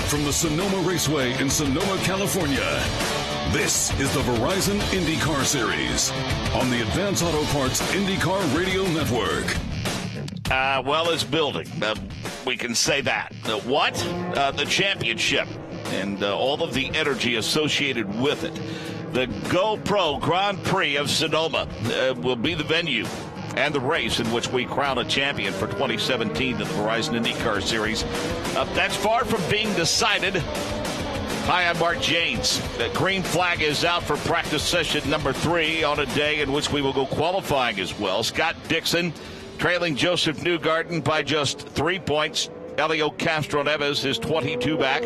from the Sonoma Raceway in Sonoma, California, this is the Verizon IndyCar Series on the Advance Auto Parts IndyCar Radio Network. Well, it's building. We can say that. What? The championship and all of the energy associated with it. The GoPro Grand Prix of Sonoma will be the venue and the race in which we crown a champion for 2017 in the Verizon IndyCar Series. That's far from being decided. Hi, I'm Mark Janes. The green flag is out for practice session number 3 on a day in which we will go qualifying as well. Scott Dixon trailing Joseph Newgarden by just 3 points. Elio Castro-Neves is 22 back.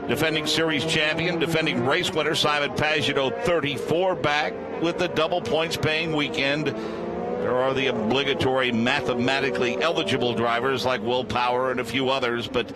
Defending series champion, defending race winner Simon Pagenaud 34 back with the double points paying weekend. There are the obligatory mathematically eligible drivers like Will Power and a few others, but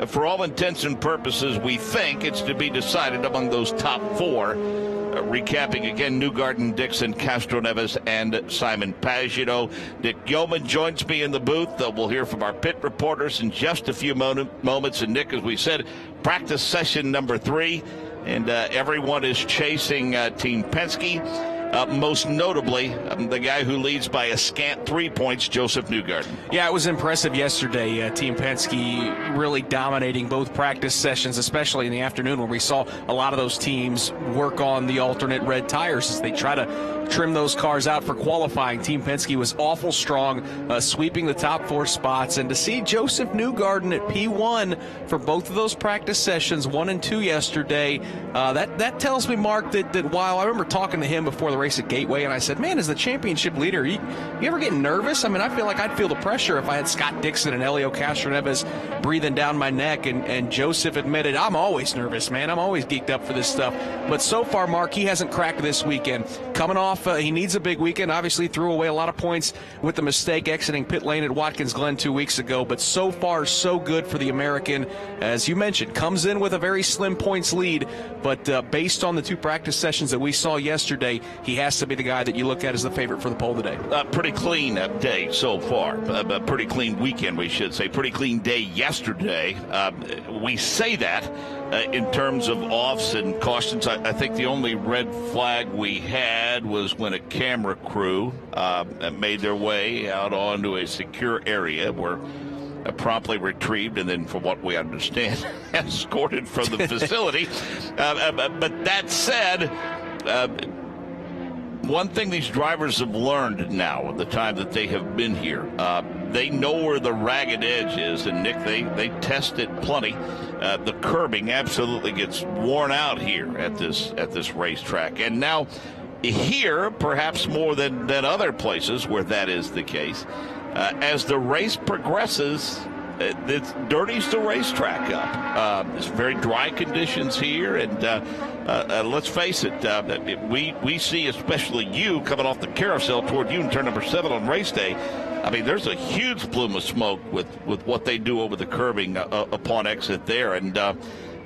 for all intents and purposes, we think it's to be decided among those top 4. Recapping again, Newgarden, Dixon, Castro-Neves, and Simon Pagenaud. Nick Yeoman joins me in the booth. We'll hear from our pit reporters in just a few moments. And Nick, as we said, practice session number 3, and everyone is chasing Team Penske. Most notably, the guy who leads by a scant 3 points, Joseph Newgarden. Yeah, it was impressive yesterday. Team Penske really dominating both practice sessions, especially in the afternoon where we saw a lot of those teams work on the alternate red tires as they try to trim those cars out for qualifying. Team Penske was awful strong, sweeping the top 4 spots. And to see Joseph Newgarden at P1 for both of those practice sessions, 1 and 2 yesterday, that tells me, Mark, that while I remember talking to him before the race at Gateway, and I said, man, as the championship leader, you ever get nervous? I mean, I feel like I'd feel the pressure if I had Scott Dixon and Elio Castro-Neves breathing down my neck. And Joseph admitted, I'm always nervous, man. I'm always geeked up for this stuff. But so far, Mark, he hasn't cracked this weekend. Coming off, he needs a big weekend. Obviously threw away a lot of points with the mistake exiting pit lane at Watkins Glen 2 weeks ago. But so far, so good for the American. As you mentioned, comes in with a very slim points lead. But based on the 2 practice sessions that we saw yesterday, he has to be the guy that you look at as the favorite for the pole today. Pretty clean day so far. A pretty clean weekend, we should say. Pretty clean day yesterday. We say that in terms of offs and cautions. I think the only red flag we had was when a camera crew made their way out onto a secure area where promptly retrieved and then, from what we understand, escorted from the facility. But that said, one thing these drivers have learned now in the time that they have been here, they know where the ragged edge is, and Nick, they test it plenty. The curbing absolutely gets worn out here at this racetrack, and now here, perhaps more than other places where that is the case, as the race progresses, it dirties the racetrack up. It's very dry conditions here, and let's face it, we see, especially you coming off the carousel toward you in turn number 7 on race day. I mean, there's a huge plume of smoke with what they do over the curbing upon exit there, and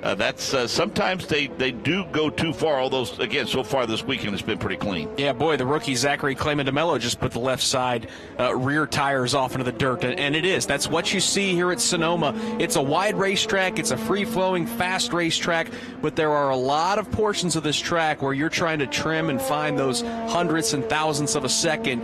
that's sometimes they do go too far, although, again, so far this weekend it's been pretty clean. Yeah, boy, the rookie Zachary Claman-DeMello just put the left side rear tires off into the dirt, and it is. That's what you see here at Sonoma. It's a wide racetrack. It's a free-flowing, fast racetrack, but there are a lot of portions of this track where you're trying to trim and find those hundredths and thousandths of a second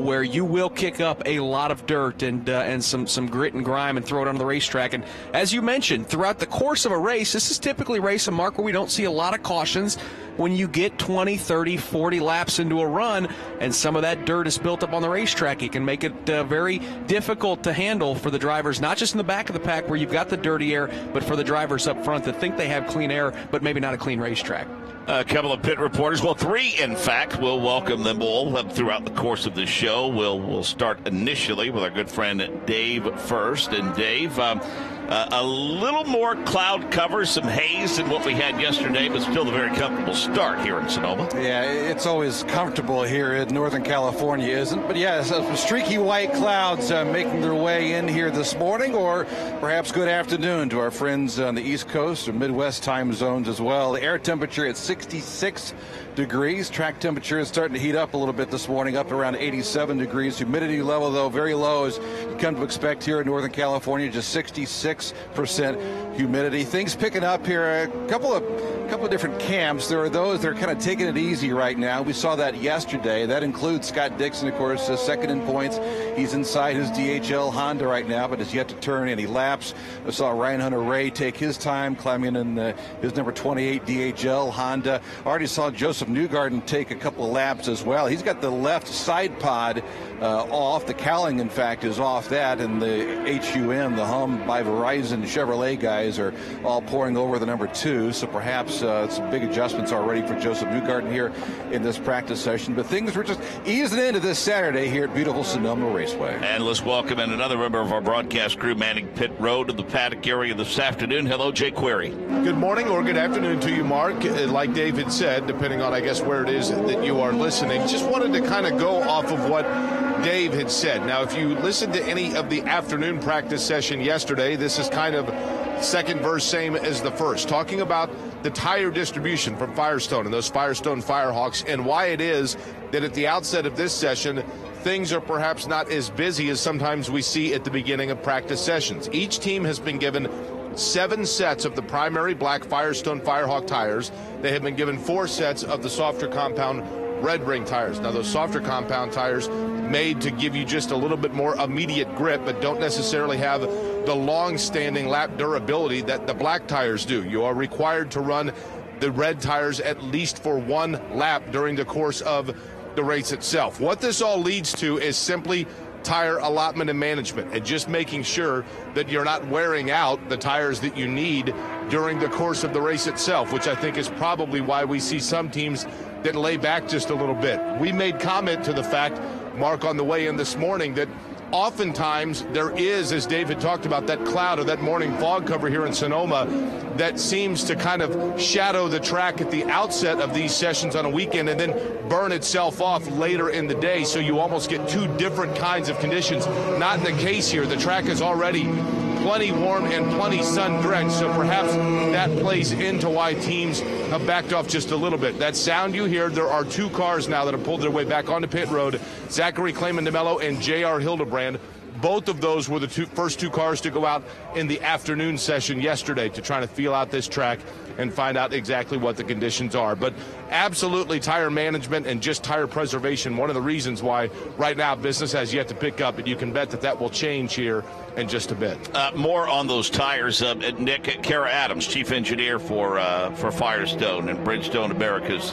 where you will kick up a lot of dirt and some grit and grime and throw it onto the racetrack. And as you mentioned, throughout the course of a race, this is typically a race, Mark, where we don't see a lot of cautions. When you get 20, 30, 40 laps into a run and some of that dirt is built up on the racetrack, it can make it very difficult to handle for the drivers, not just in the back of the pack where you've got the dirty air, but for the drivers up front that think they have clean air, but maybe not a clean racetrack. A couple of pit reporters, well, 3 in fact. We'll welcome them all throughout the course of the show. We'll start initially with our good friend Dave first. And Dave, a little more cloud cover, some haze than what we had yesterday, but still a very comfortable start here in Sonoma. Yeah, it's always comfortable here in Northern California, isn't it? But yeah, some streaky white clouds making their way in here this morning, or perhaps good afternoon to our friends on the East Coast or Midwest time zones as well. The air temperature at 66 degrees. Track temperature is starting to heat up a little bit this morning, up around 87 degrees. Humidity level, though, very low, as you come to expect here in Northern California, just 66 86% humidity. Things picking up here. A couple of different camps. There are those that are kind of taking it easy right now. We saw that yesterday. That includes Scott Dixon, of course, second in points. He's inside his DHL Honda right now, but has yet to turn any laps. I saw Ryan Hunter-Ray take his time climbing in his number 28 DHL Honda. Already saw Joseph Newgarden take a couple of laps as well. He's got the left side pod off. The cowling, in fact, is off that, and the HUM, the Hum by Verizon Chevrolet guys are all pouring over the number 2. So perhaps some big adjustments already for Joseph Newgarden here in this practice session. But things were just easing into this Saturday here at beautiful Sonoma Raceway. And let's welcome in another member of our broadcast crew manning pit road to the paddock area this afternoon. Hello, Jay Query. Good morning or good afternoon to you, Mark. Like David said, depending on, I guess, where it is that you are listening, just wanted to kind of go off of what Dave had said. Now, if you listened to any of the afternoon practice session yesterday, this is kind of second verse, same as the first, talking about the tire distribution from Firestone and those Firestone Firehawks, and why it is that at the outset of this session, things are perhaps not as busy as sometimes we see at the beginning of practice sessions. Each team has been given 7 sets of the primary black Firestone Firehawk tires. They have been given 4 sets of the softer compound Red Ring tires. Now, those softer compound tires made to give you just a little bit more immediate grip, but don't necessarily have the long-standing lap durability that the black tires do. You are required to run the red tires at least for 1 lap during the course of the race itself. What this all leads to is simply tire allotment and management, and just making sure that you're not wearing out the tires that you need during the course of the race itself, which I think is probably why we see some teams that lay back just a little bit. We made comment to the fact, Mark, on the way in this morning, that oftentimes there is, as David talked about, that cloud or that morning fog cover here in Sonoma that seems to kind of shadow the track at the outset of these sessions on a weekend and then burn itself off later in the day, so you almost get 2 different kinds of conditions. Not in the case here. The track is already plenty warm and plenty sun-drenched, so perhaps that plays into why teams have backed off just a little bit. That sound you hear, there are 2 cars now that have pulled their way back onto pit road, Zachary Clayman-DeMello and J.R. Hildebrand. Both of those were the first 2 cars to go out in the afternoon session yesterday to try to feel out this track and find out exactly what the conditions are. But absolutely tire management and just tire preservation, one of the reasons why right now business has yet to pick up, and you can bet that that will change here in just a bit. More on those tires. Nick, Kara Adams, chief engineer for Firestone and Bridgestone Americas.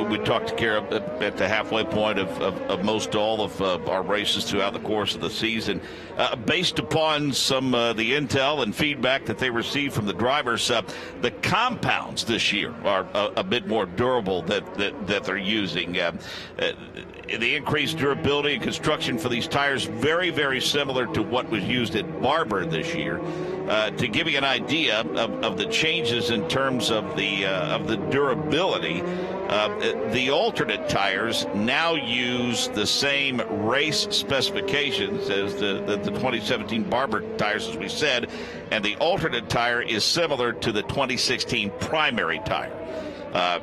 We talked to Kara at the halfway point of most all of our races throughout the course of the season. Based upon some the intel and feedback that they received from the drivers, the compounds this year are a bit more durable that they're using. The increased durability and construction for these tires very, very similar to what was used at Barber this year. To give you an idea of the changes in terms of the durability, the alternate tires now use the same race specifications as the 2017 Barber tires, as we said, and the alternate tire is similar to the 2016 primary tire.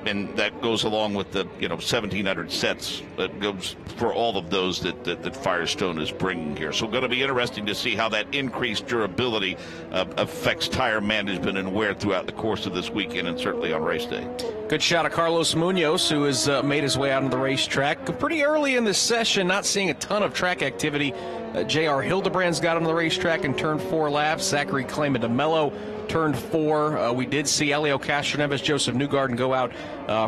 And that goes along with the 1,700 sets that goes for all of those that Firestone is bringing here. So going to be interesting to see how that increased durability affects tire management and wear throughout the course of this weekend and certainly on race day. Good shot of Carlos Munoz, who has made his way out on the racetrack pretty early in the session, not seeing a ton of track activity. J.R. Hildebrand's got on the racetrack and turned 4 laps. Zachary Clayman-DeMello turned 4. We did see Elio Castroneves, Joseph Newgarden go out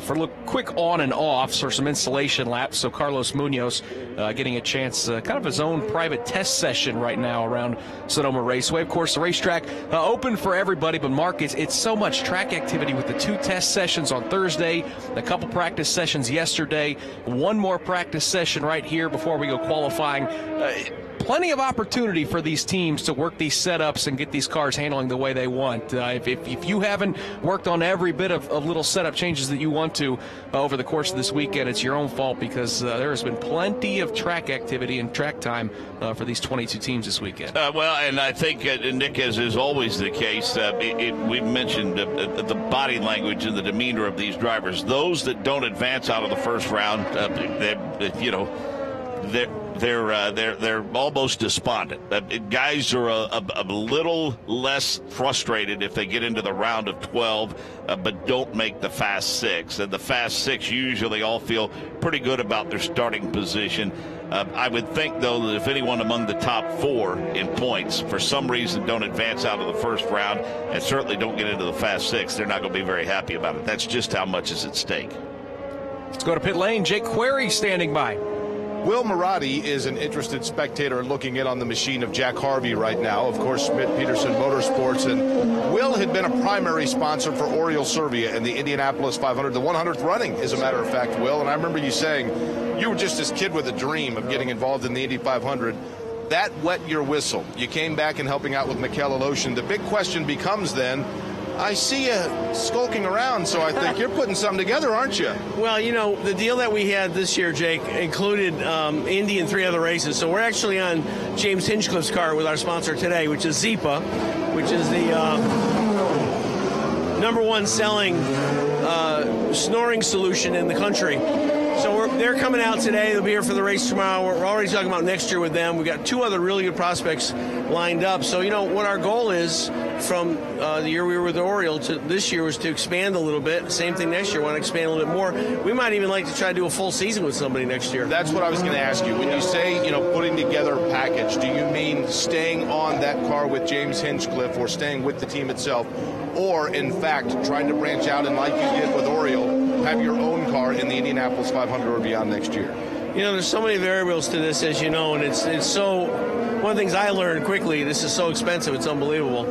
for a quick on and offs or some installation laps. So Carlos Munoz getting a chance, kind of his own private test session right now around Sonoma Raceway. Of course, the racetrack open for everybody, but Mark, it's so much track activity with the 2 test sessions on Thursday, a couple practice sessions yesterday, 1 more practice session right here before we go qualifying. Plenty of opportunity for these teams to work these setups and get these cars handling the way they want. If you haven't worked on every bit of little setup changes that you want to over the course of this weekend, it's your own fault, because there has been plenty of track activity and track time for these 22 teams this weekend. Well, and I think, Nick, as is always the case, we've mentioned the body language and the demeanor of these drivers. Those that don't advance out of the first round, they're almost despondent. Guys are a little less frustrated if they get into the round of 12, but don't make the Fast Six. And the Fast Six usually all feel pretty good about their starting position. I would think, though, that if anyone among the top 4 in points for some reason don't advance out of the first round and certainly don't get into the Fast Six, they're not going to be very happy about it. That's just how much is at stake. Let's go to pit lane. Jake Query standing by. Will Marotti is an interested spectator looking in on the machine of Jack Harvey right now. Of course, Schmidt-Peterson Motorsports. And Will had been a primary sponsor for Oriole Servia in the Indianapolis 500, the 100th running, as a matter of fact, Will. And I remember you saying you were just this kid with a dream of getting involved in the Indy 500. That wet your whistle. You came back and helping out with Mikel Aloshin. The big question becomes then, I see you skulking around, so I think you're putting something together, aren't you? Well, you know, the deal that we had this year, Jake, included Indy and 3 other races. So we're actually on James Hinchcliffe's car with our sponsor today, which is Zipa, which is the #1 selling snoring solution in the country. So they're coming out today. They'll be here for the race tomorrow. We're already talking about next year with them. We've got 2 other really good prospects lined up. So, you know, what our goal is from the year we were with the Oriole to this year was to expand a little bit. Same thing next year. Want to expand a little bit more. We might even like to try to do a full season with somebody next year. That's what I was going to ask you. When you say, you know, putting together a package, do you mean staying on that car with James Hinchcliffe or staying with the team itself? Or, in fact, trying to branch out and, like you did with Oriole, have your own car in the Indianapolis 500 or beyond next year? You know, there's so many variables to this, as you know, and it's so. One of the things I learned quickly, this is so expensive, it's unbelievable.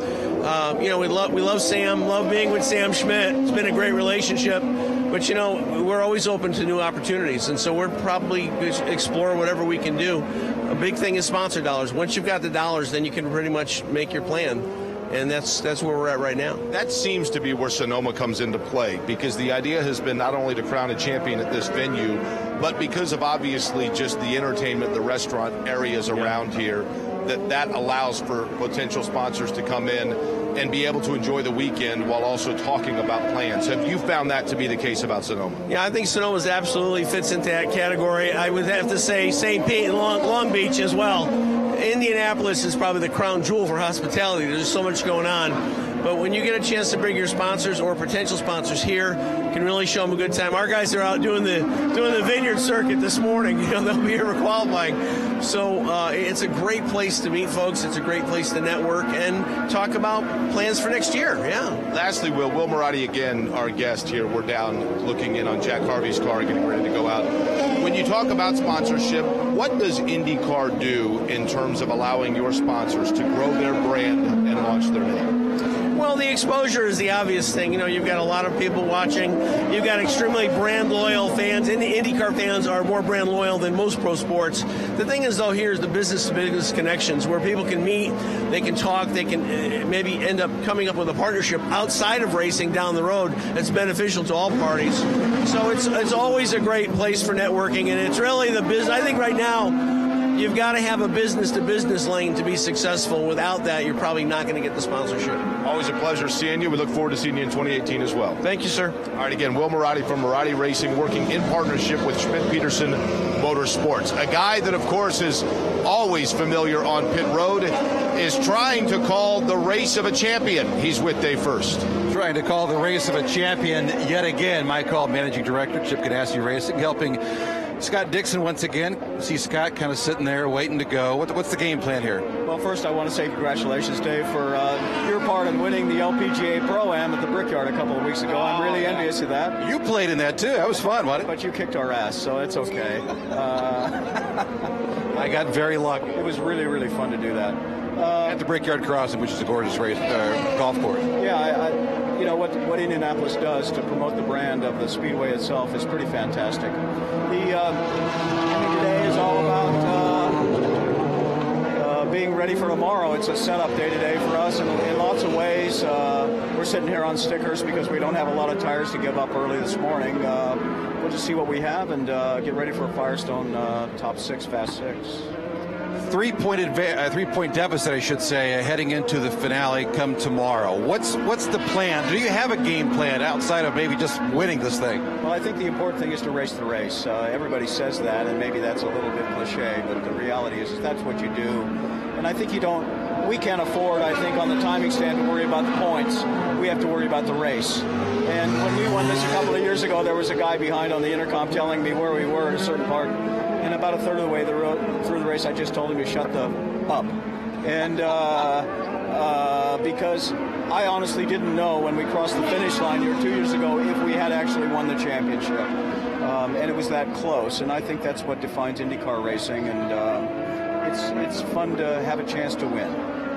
You know, we love Sam, love being with Sam Schmidt. It's been a great relationship. But, you know, we're always open to new opportunities, and so we're probably explore whatever we can do. A big thing is sponsor dollars. Once you've got the dollars, then you can pretty much make your plan. And that's where we're at right now. That seems to be where Sonoma comes into play, because the idea has been not only to crown a champion at this venue, but because of obviously just the entertainment, the restaurant areas around here, that allows for potential sponsors to come in and be able to enjoy the weekend while also talking about plans. Have you found that to be the case about Sonoma? Yeah, I think Sonoma absolutely fits into that category. I would have to say St. Pete and Long Beach as well. Indianapolis is probably the crown jewel for hospitality. There's so much going on. But when you get a chance to bring your sponsors or potential sponsors here, you can really show them a good time. Our guys are out doing the vineyard circuit this morning. You know, they'll be here for qualifying. So it's a great place to meet folks. It's a great place to network and talk about plans for next year. Yeah. Lastly, Will Marotti, again, our guest here. We're down looking in on Jack Harvey's car, getting ready to go out. When you talk about sponsorship, what does IndyCar do in terms of allowing your sponsors to grow their brand and launch their name? Well, the exposure is the obvious thing. You know, you've got a lot of people watching. You've got extremely brand loyal fans. And the IndyCar fans are more brand loyal than most pro sports. The thing is, though, here is the business-to-business connections where people can meet, they can talk, they can maybe end up coming up with a partnership outside of racing down the road that's beneficial to all parties. So it's always a great place for networking, and it's really the business. I think right now, you've got to have a business-to-business lane to be successful. Without that, you're probably not going to get the sponsorship. Always a pleasure seeing you. We look forward to seeing you in 2018 as well. Thank you, sir. All right, again, Will Marotti from Marotti Racing, working in partnership with Schmidt-Peterson Motorsports. A guy that, of course, is always familiar on pit road, is trying to call the race of a champion. He's with Dave First. Trying to call the race of a champion yet again. My call, Managing Director, Chip Ganassi Racing, helping Scott Dixon once again. See Scott kind of sitting there waiting to go. What's the game plan here? Well, first I want to say congratulations, Dave, for your part in winning the LPGA Pro-Am at the Brickyard a couple of weeks ago. I'm really envious of that. You played in that too. That was fun, wasn't it? But you kicked our ass, so it's okay. I got very lucky. It was really, really fun to do that. At the Brickyard Crossing, which is a gorgeous race golf course. Yeah, you know, what Indianapolis does to promote the brand of the Speedway itself is pretty fantastic. I think today is all about being ready for tomorrow. It's a setup day today for us in lots of ways. We're sitting here on stickers because we don't have a lot of tires to give up early this morning. We'll just see what we have and get ready for a Firestone top 6, Fast 6. Three-point deficit, I should say, heading into the finale come tomorrow. What's the plan? Do you have a game plan outside of maybe just winning this thing? Well, I think the important thing is to race the race. Everybody says that, and maybe that's a little bit cliche, but the reality is that's what you do. And I think we can't afford, I think, on the timing stand to worry about the points. We have to worry about the race. And when we won this a couple of years ago, there was a guy behind on the intercom telling me where we were at a certain part. And about a third of the way through the race, I just told him to shut up. And because I honestly didn't know when we crossed the finish line here 2 years ago if we had actually won the championship. And it was that close. And I think that's what defines IndyCar racing. And it's fun to have a chance to win.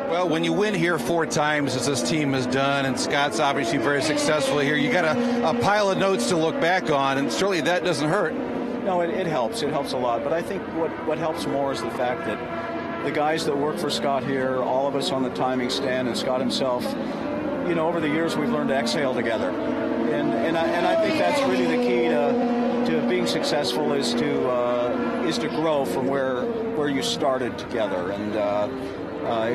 Well, when you win here 4 times, as this team has done, and Scott's obviously very successful here, you got a pile of notes to look back on, and certainly that doesn't hurt. No, it helps. It helps a lot. But I think what helps more is the fact that the guys that work for Scott here, all of us on the timing stand, and Scott himself, over the years we've learned to exhale together. And I think that's really the key to being successful is to grow from where you started together. And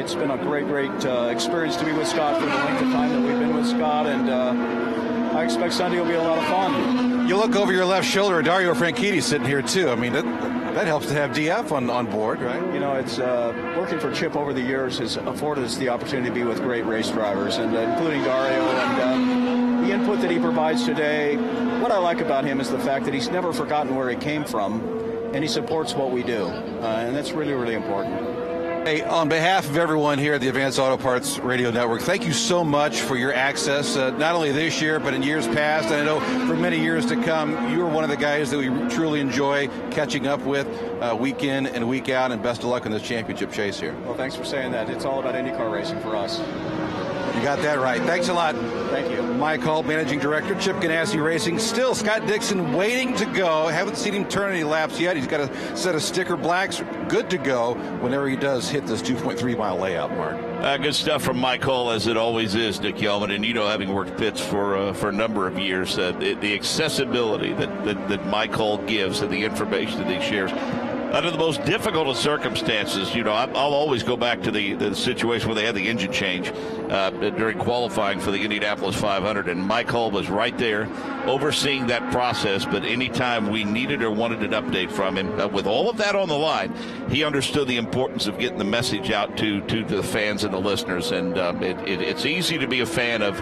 it's been a great experience to be with Scott for the length of time that we've been with Scott. And I expect Sunday will be a lot of fun. You look over your left shoulder, Dario Franchitti sitting here too. I mean, that helps to have DF on board, right? It's working for Chip over the years has afforded us the opportunity to be with great race drivers, and including Dario, and the input that he provides today. What I like about him is the fact that he's never forgotten where he came from, and he supports what we do, and that's really, really important. Hey, on behalf of everyone here at the Advanced Auto Parts Radio Network, thank you so much for your access, not only this year, but in years past. And I know for many years to come, you are one of the guys that we truly enjoy catching up with week in and week out, and best of luck in this championship chase here. Well, thanks for saying that. It's all about IndyCar racing for us. You got that right. Thanks a lot. Thank you. Mike Hall, Managing Director, Chip Ganassi Racing. Still, Scott Dixon waiting to go. Haven't seen him turn any laps yet. He's got a set of sticker blacks. Good to go whenever he does hit this 2.3-mile layout, Mark. Good stuff from Mike Hall, as it always is, Nick Yeoman. And, having worked pits for a number of years, the accessibility that Mike Hall gives and the information that he shares. Under the most difficult of circumstances, I'll always go back to the situation where they had the engine change during qualifying for the Indianapolis 500, and Mike Hull was right there overseeing that process. But anytime we needed or wanted an update from him, with all of that on the line, he understood the importance of getting the message out to the fans and the listeners. And it's easy to be a fan of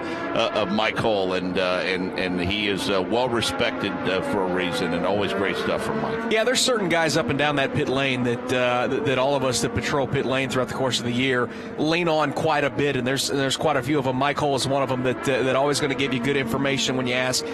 Mike Hull, and he is well respected for a reason, and always great stuff from Mike. Yeah, there's certain guys up and down that pit lane that all of us that patrol pit lane throughout the course of the year lean on quite a bit, and there's quite a few of them. Mike Hull is one of them that always going to give you good information when you ask.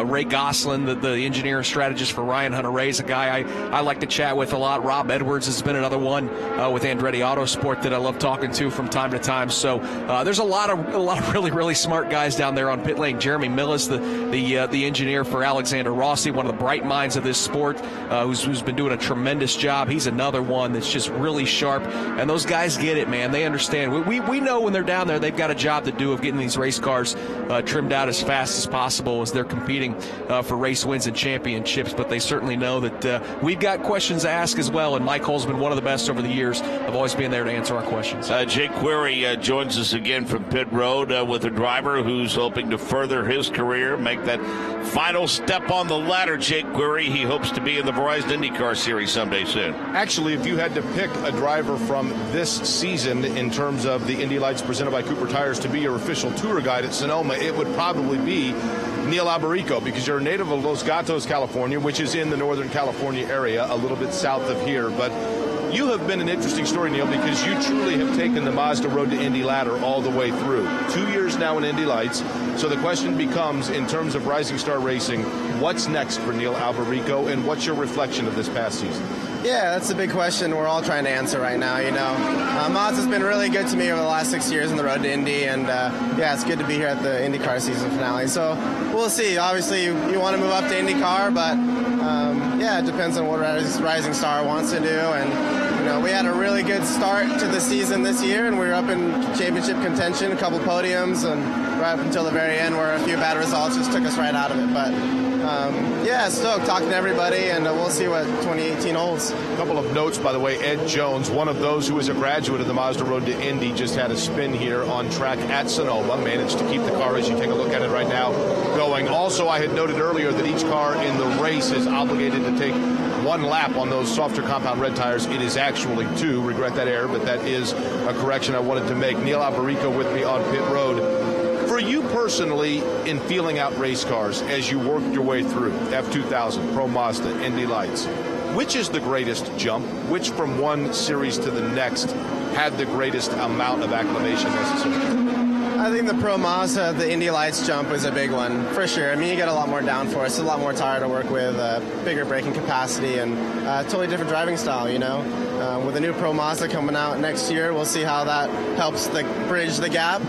Ray Gosselin, the engineer and strategist for Ryan Hunter-Reay, is a guy I like to chat with a lot. Rob Edwards has been another one with Andretti Autosport that I love talking to from time to time. So there's a lot of really, really smart guys down there on pit lane. Jeremy Millis, the engineer for Alexander Rossi, one of the bright minds of this sport, who's been doing a tremendous job. He's another one that's just really sharp, and those guys get it, man. They understand. We know when they're down there, they've got a job to do of getting these race cars trimmed out as fast as possible as they're competing for race wins and championships, but they certainly know that we've got questions to ask as well, and Mike Hull's been one of the best over the years of always being there to answer our questions. Jake Query joins us again from pit road with a driver who's hoping to further his career, make that final step on the ladder. Jake Query, he hopes to be in the Verizon IndyCar Series someday soon. Actually, if you had to pick a driver from this season in terms of the Indy Lights presented by Cooper Tires to be your official tour guide at Sonoma, it would probably be Neil Alberico, because you're a native of Los Gatos, California, which is in the Northern California area, a little bit south of here. But you have been an interesting story, Neil, because you truly have taken the Mazda Road to Indy ladder all the way through. 2 years now in Indy Lights. So the question becomes, in terms of Rising Star Racing, what's next for Neil Alberico, and what's your reflection of this past season? Yeah, that's a big question we're all trying to answer right now, Mazda's been really good to me over the last 6 years on the road to Indy, and it's good to be here at the IndyCar season finale. So we'll see. Obviously, you want to move up to IndyCar, but it depends on what Rising Star wants to do. And, we had a really good start to the season this year, and we were up in championship contention, a couple podiums, and right up until the very end where a few bad results just took us right out of it. But Stoked, talking to everybody, and we'll see what 2018 holds. A couple of notes, by the way. Ed Jones, one of those who is a graduate of the Mazda Road to Indy, just had a spin here on track at Sonoma. Managed to keep the car, as you take a look at it right now, going. Also, I had noted earlier that each car in the race is obligated to take one lap on those softer compound red tires. It is actually 2. Regret that error, but that is a correction I wanted to make. Neil Alberico with me on pit road. For you personally, in feeling out race cars as you worked your way through F2000, Pro Mazda, Indy Lights, which is the greatest jump? Which from one series to the next had the greatest amount of acclimation necessary? I think the Pro Mazda, the Indy Lights jump was a big one, for sure. I mean, you get a lot more downforce, a lot more tire to work with, bigger braking capacity, and totally different driving style, you know. With the new Pro Mazda coming out next year, we'll see how that helps bridge the gap.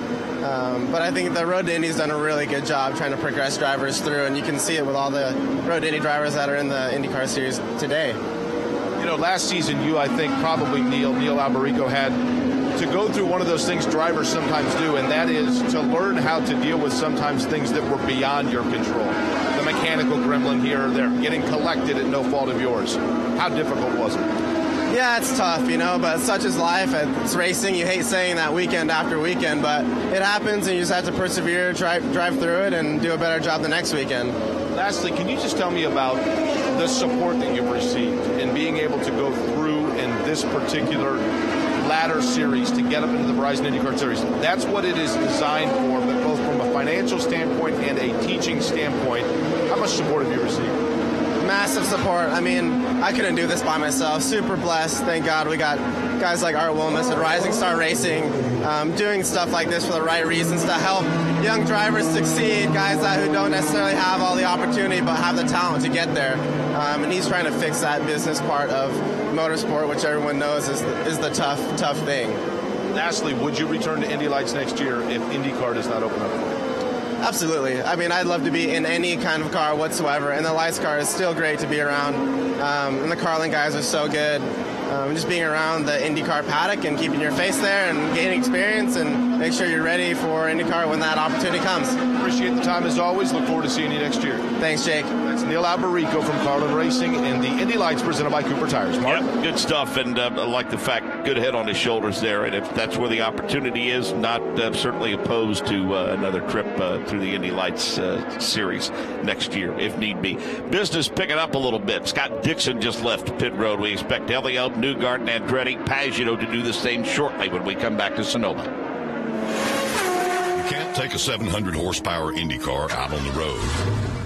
But I think the Road to Indy's done a really good job trying to progress drivers through, and you can see it with all the Road to Indy drivers that are in the IndyCar series today. You know, last season you, I think, probably Neil Alberico had to go through one of those things drivers sometimes do, and that is to learn how to deal with sometimes things that were beyond your control. The mechanical gremlin here or there, getting collected at no fault of yours. How difficult was it? Yeah, it's tough, you know, but such is life. It's racing. You hate saying that weekend after weekend, but it happens, and you just have to persevere, drive through it, and do a better job the next weekend. Lastly, can you just tell me about the support that you've received in being able to go through in this particular ladder series to get up into the Verizon IndyCar Series? That's what it is designed for, but both from a financial standpoint and a teaching standpoint. How much support have you received? Massive support. I mean, I couldn't do this by myself. Super blessed. Thank God we got guys like Art Wilmus at Rising Star Racing doing stuff like this for the right reasons to help young drivers succeed, guys who don't necessarily have all the opportunity but have the talent to get there. And he's trying to fix that business part of motorsport, which everyone knows is the tough thing. Lastly, would you return to Indy Lights next year if IndyCar does not open up for you? Absolutely. I mean, I'd love to be in any kind of car whatsoever, and the Lights car is still great to be around. And the Carlin guys are so good. Just being around the IndyCar paddock and keeping your face there and gaining experience and make sure you're ready for IndyCar when that opportunity comes. Appreciate the time as always. Look forward to seeing you next year. Thanks, Jake. That's Neil Alberico from Carlin Racing and the Indy Lights presented by Cooper Tires. Mark? Yep, good stuff, and I like the fact, good head on his shoulders there, and if that's where the opportunity is, not certainly opposed to another trip through the Indy Lights series next year, if need be. Business picking up a little bit. Scott Dixon just left pit road. We expect Elio, Newgarden, Andretti, Pagano to do the same shortly when we come back to Sonoma. You can't take a 700 horsepower Indy car out on the road,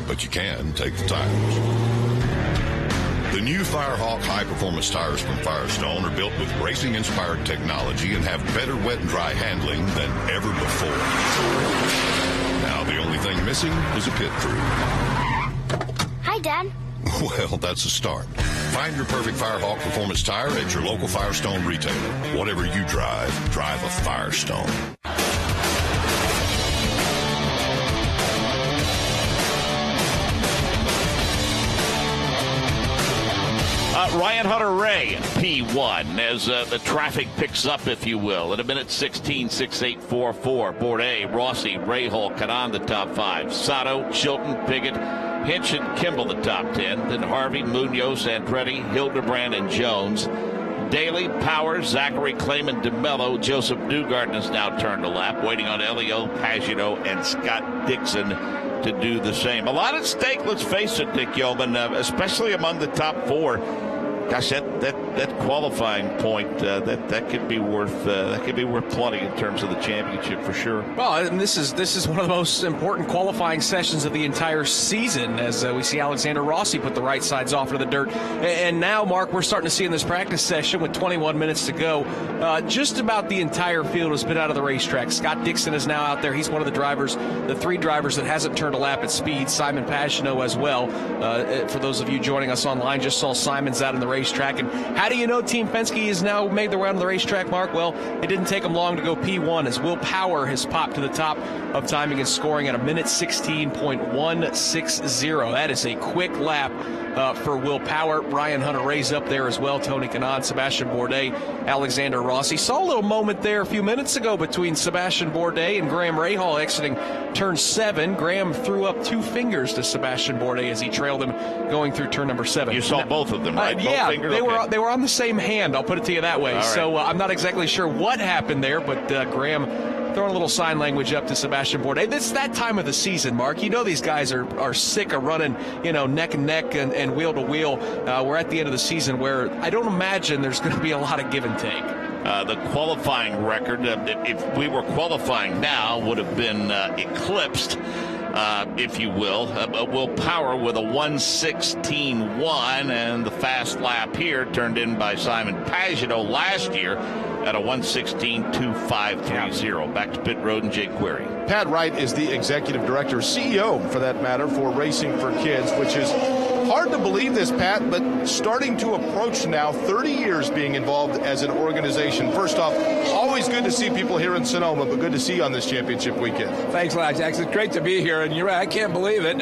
but you can take the tires. The new Firehawk high-performance tires from Firestone are built with racing-inspired technology and have better wet and dry handling than ever before. Now the only thing missing is a pit crew. Hi, Dad. Well, that's a start. Find your perfect Firehawk performance tire at your local Firestone retailer. Whatever you drive a Firestone. Ryan Hunter-Ray, P1, as the traffic picks up, if you will. At a minute 16, 6.844. Bourdais, Rossi, Rahal, Kanan, the top 5. Sato, Chilton, Piggott, Hinch, and Kimball, the top 10. Then Harvey, Munoz, Andretti, Hildebrand, and Jones. Daly, Powers, Zachary, Clayman, DeMello. Joseph Newgarden has now turned a lap, waiting on Elio, Pagano, and Scott Dixon to do the same. A lot at stake, let's face it, Dick Yeoman, especially among the top 4. Gosh, that qualifying point that could be worth plenty in terms of the championship for sure. Well, and this is one of the most important qualifying sessions of the entire season, as we see Alexander Rossi put the right sides off to the dirt. And now, Mark, we're starting to see in this practice session with 21 minutes to go, just about the entire field has been out of the racetrack. Scott Dixon is now out there. He's one of the drivers, the 3 drivers that hasn't turned a lap at speed. Simon Pagano as well. For those of you joining us online, just saw Simon's out in the racetrack. And how do you know Team Penske has now made the round of the racetrack, Mark? Well, it didn't take him long to go P1 as Will Power has popped to the top of timing and scoring at a minute 16.160. That is a quick lap for Will Power. Ryan Hunter-Reay's up there as well. Tony Kanaan, Sebastian Bourdais, Alexander Rossi. Saw a little moment there a few minutes ago between Sebastian Bourdais and Graham Rahal exiting turn 7. Graham threw up 2 fingers to Sebastian Bourdais as he trailed him going through turn number 7. You saw both of them, right? Yeah, both fingers? they were on the same hand. I'll put it to you that way. Right. So I'm not exactly sure what happened there, but Graham throwing a little sign language up to Sebastian Bourdais. It's that time of the season, Mark. You know these guys are sick of running, neck and neck and wheel to wheel. We're at the end of the season where I don't imagine there's going to be a lot of give and take. The qualifying record, if we were qualifying now, would have been eclipsed, if you will. Will Power with a 1:16.1, and the fast lap here turned in by Simon Pagenaud last year at a 1:16.2530. Back to pit road and Jake Query. Pat Wright is the executive director, CEO for that matter, for Racing for Kids, which is hard to believe this, Pat, but starting to approach now 30 years being involved as an organization. First off, always good to see people here in Sonoma, but good to see you on this championship weekend. Thanks a lot, Jackson. It's great to be here, and you're right, I can't believe it.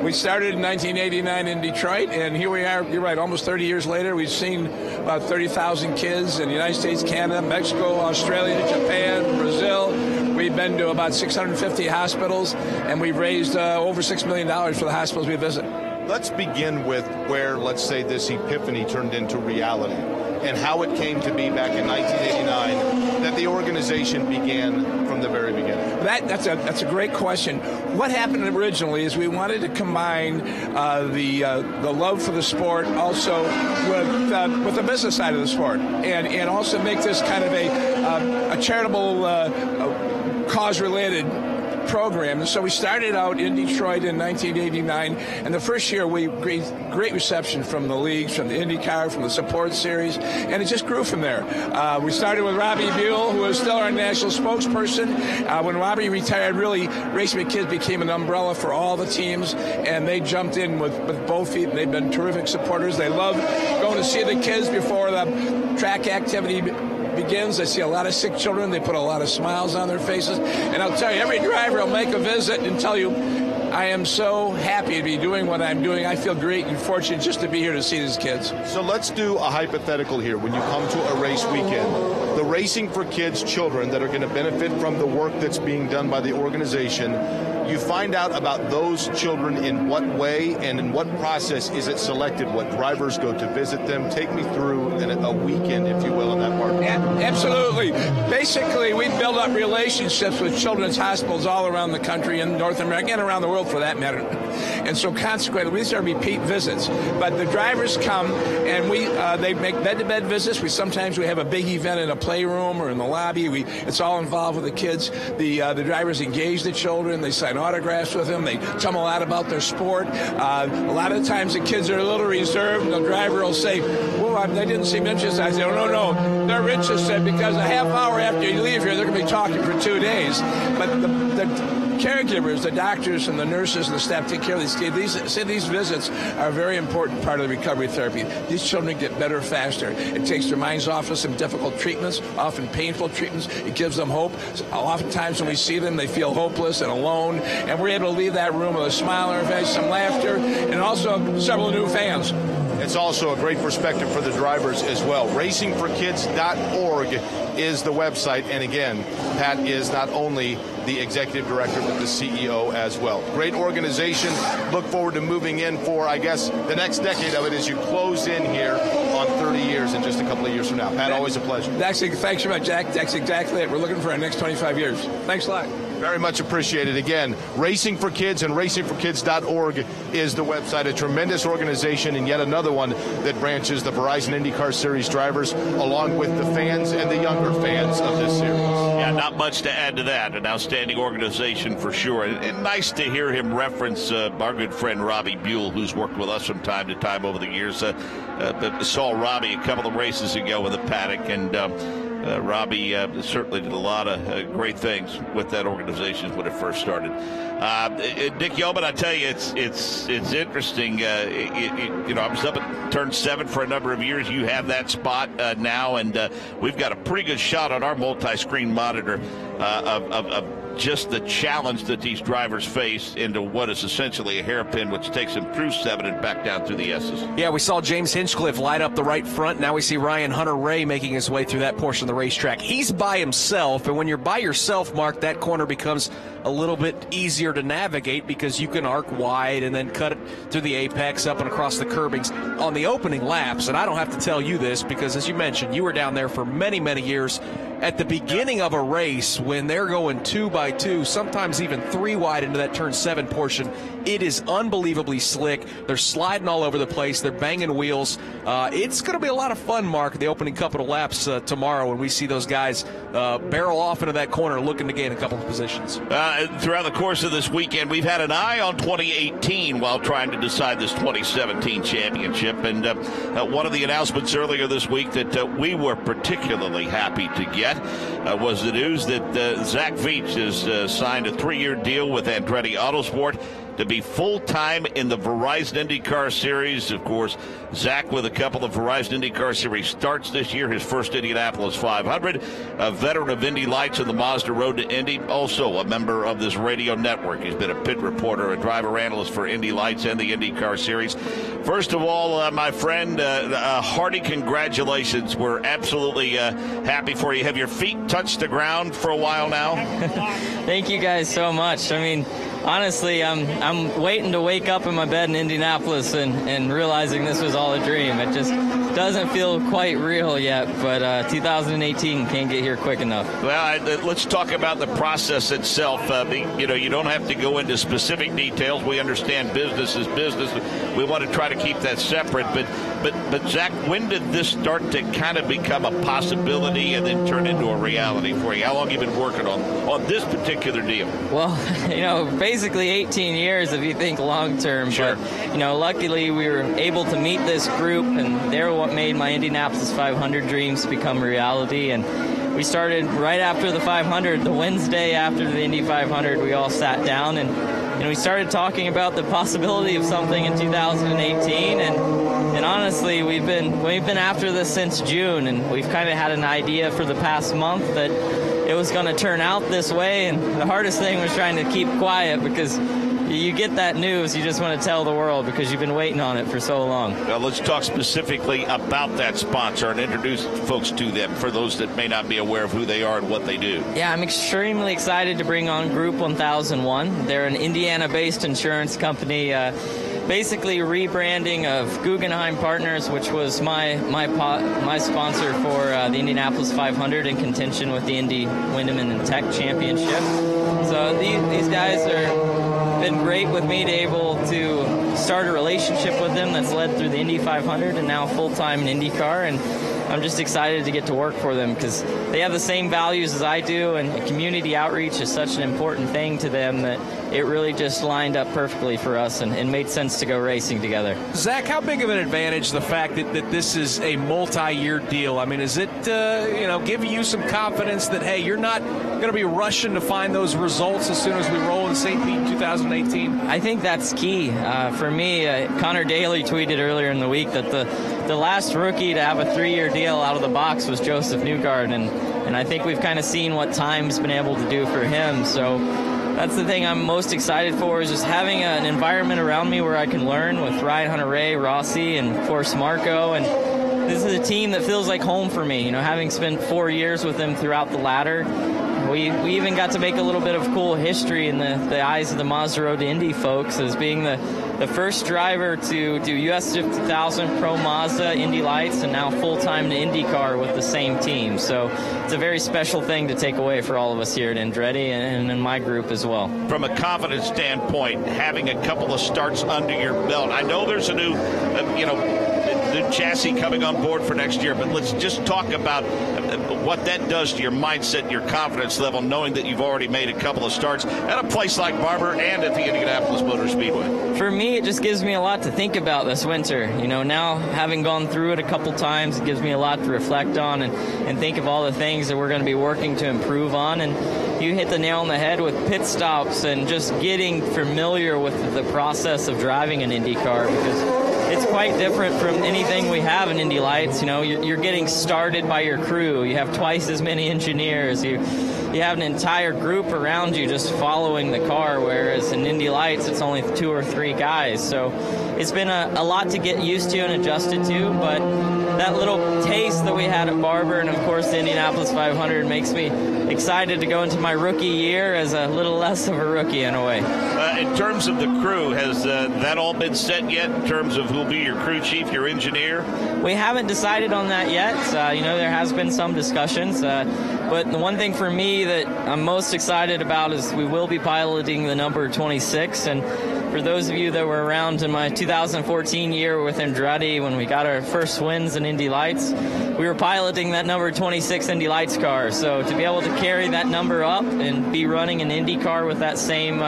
We started in 1989 in Detroit, and here we are, you're right, almost 30 years later. We've seen about 30,000 kids in the United States, Canada, Mexico, Australia, Japan, Brazil. We've been to about 650 hospitals, and we've raised over $6 million for the hospitals we visit. Let's begin with where, let's say, this epiphany turned into reality and how it came to be back in 1989 that the organization began from the very beginning. That's a great question. What happened originally is we wanted to combine the love for the sport also with the business side of the sport, and also make this kind of a charitable cause-related program. And so we started out in Detroit in 1989, and the first year we great reception from the leagues, from the IndyCar, from the support series, and it just grew from there. We started with Robbie Buell, who is still our national spokesperson. When Robbie retired, really, Racing for Kids became an umbrella for all the teams, and they jumped in with both feet, and they've been terrific supporters. They love going to see the kids before the track activity begins. I see a lot of sick children. They put a lot of smiles on their faces. And I'll tell you, every driver will make a visit and tell you, I am so happy to be doing what I'm doing. I feel great and fortunate just to be here to see these kids. So let's do a hypothetical here. When you come to a race weekend, the Racing for Kids children that are going to benefit from the work that's being done by the organization, you find out about those children in what way and in what process is it selected, what drivers go to visit them. Take me through a weekend, if you will, in that part. Absolutely. Basically, we build up relationships with children's hospitals all around the country and North America and around the world for that matter. And so consequently, these are repeat visits. But the drivers come and they make bed-to-bed visits. Sometimes we have a big event in a playroom or in the lobby. It's all involved with the kids. The drivers engage the children. They sign autographs with them. They tell them a lot about their sport. A lot of times the kids are a little reserved, and the driver will say, well, they didn't seem interested. I say, oh, no, they're interested because a half hour after you leave here, they're going to be talking for 2 days. But the caregivers, the doctors and the nurses and the staff take care of these kids. These visits are a very important part of the recovery therapy. These children get better faster. It takes their minds off of some difficult treatments, often painful treatments. It gives them hope. Oftentimes when we see them, they feel hopeless and alone, and we're able to leave that room with a smile on our face, some laughter, and also several new fans. It's also a great perspective for the drivers as well. RacingForKids.org is the website. And again, Pat is not only the executive director, but the CEO as well. Great organization. Look forward to moving in for, I guess, the next decade of it as you close in here on 30 years in just a couple of years from now. Pat, always a pleasure. Thanks so much, Jack. That's exactly it. We're looking for our next 25 years. Thanks a lot. Very much appreciated. Again, Racing for Kids and RacingForKids.org is the website. A tremendous organization and yet another one that branches the Verizon IndyCar Series drivers along with the fans and the younger fans of this series. Yeah, not much to add to that. An outstanding organization for sure. And nice to hear him reference our good friend Robbie Buell, who's worked with us from time to time over the years. Saw Robbie a couple of races ago with a paddock, and Robbie certainly did a lot of great things with that organization when it first started. Dick Yeoman, I tell you, it's interesting. I was up at turn 7 for a number of years. You have that spot now, and we've got a pretty good shot on our multi-screen monitor of just the challenge that these drivers face into what is essentially a hairpin, which takes them through 7 and back down through the S's. Yeah, we saw James Hinchcliffe light up the right front. Now we see Ryan Hunter-Reay making his way through that portion of the racetrack. He's by himself, and when you're by yourself, Mark, that corner becomes a little bit easier to navigate because you can arc wide and then cut it through the apex up and across the curbings on the opening laps. And I don't have to tell you this because, as you mentioned, you were down there for many, many years. At the beginning of a race, when they're going 2 by 2, sometimes even 3 wide into that turn 7 portion, it is unbelievably slick. They're sliding all over the place. They're banging wheels. It's going to be a lot of fun, Mark, the opening couple of laps tomorrow when we see those guys barrel off into that corner looking to gain a couple of positions. Throughout the course of this weekend, we've had an eye on 2018 while trying to decide this 2017 championship. And one of the announcements earlier this week that we were particularly happy to get was the news that Zach Veach has signed a 3-year deal with Andretti Autosport to be full-time in the Verizon IndyCar Series. Of course, Zach with a couple of Verizon IndyCar Series starts this year, his first Indianapolis 500, a veteran of Indy Lights and the Mazda Road to Indy, also a member of this radio network. He's been a pit reporter, a driver analyst for Indy Lights and the IndyCar Series. First of all, my friend, hearty congratulations. We're absolutely happy for you. Have your feet touched the ground for a while now? Thank you guys so much. I mean, honestly, I'm waiting to wake up in my bed in Indianapolis and realizing this was all a dream. It just doesn't feel quite real yet, but 2018 can't get here quick enough. Well, let's talk about the process itself. You don't have to go into specific details. We understand business is business. We want to try to keep that separate. But Zach, when did this start to kind of become a possibility and then turn into a reality for you? How long have you been working on this particular deal? Well, basically 18 years if you think long term. Sure. But, luckily we were able to meet this group, and they're what made my Indianapolis 500 dreams become reality. And we started right after the 500, the Wednesday after the Indy 500, we all sat down and we started talking about the possibility of something in 2018. And honestly, we've been after this since June, and we've kind of had an idea for the past month that it was going to turn out this way, and the hardest thing was trying to keep quiet because you get that news, you just want to tell the world because you've been waiting on it for so long. Well, let's talk specifically about that sponsor and introduce folks to them for those that may not be aware of who they are and what they do. Yeah, I'm extremely excited to bring on Group 1001. They're an Indiana-based insurance company, basically rebranding of Guggenheim Partners, which was my sponsor for the Indianapolis 500 in contention with the Indy Wyndham and Tech Championship. So these guys have been great with me to able to start a relationship with them that's led through the Indy 500 and now full-time in IndyCar. And I'm just excited to get to work for them because they have the same values as I do, and community outreach is such an important thing to them that it really just lined up perfectly for us and made sense to go racing together. Zach, how big of an advantage the fact that this is a multi-year deal? I mean, is it give you some confidence that, hey, you're not going to be rushing to find those results as soon as we roll in St. Pete in 2018? I think that's key. For me, Connor Daly tweeted earlier in the week that the last rookie to have a 3-year deal out of the box was Joseph Newgarden, and I think we've kind of seen what time's been able to do for him. So that's the thing I'm most excited for, is just having an environment around me where I can learn with Ryan Hunter-Reay, Rossi, and of course Marco. And this is a team that feels like home for me. Having spent 4 years with them throughout the ladder, we even got to make a little bit of cool history in the eyes of the Mazda Road to Indy folks as being the first driver to do US 50,000 Pro Mazda, Indy Lights, and now full-time to IndyCar with the same team. So it's a very special thing to take away for all of us here at Andretti and in my group as well. From a confidence standpoint, having a couple of starts under your belt, I know there's a new, new chassis coming on board for next year, but let's just talk about what that does to your mindset and your confidence level, knowing that you've already made a couple of starts at a place like Barber and at the Indianapolis Motor Speedway. For me, it just gives me a lot to think about this winter. Now having gone through it a couple times, it gives me a lot to reflect on and think of all the things that we're going to be working to improve on. And you hit the nail on the head with pit stops and just getting familiar with the process of driving an IndyCar, because it's quite different from anything we have in Indy Lights. You know, you're getting started by your crew. You have twice as many engineers. You have an entire group around you just following the car, whereas in Indy Lights it's only 2 or 3 guys. So it's been a lot to get used to and adjusted to, but that little taste that we had at Barber and, of course, the Indianapolis 500 makes me excited to go into my rookie year as a little less of a rookie in a way. In terms of the crew, has that all been set yet in terms of who'll be your crew chief, your engineer? We haven't decided on that yet. You know, there has been some discussions, but the one thing for me that I'm most excited about is we will be piloting the number 26. And for those of you that were around in my 2014 year with Andretti when we got our first wins in Indy Lights, we were piloting that number 26 Indy Lights car. So to be able to carry that number up and be running an IndyCar with that same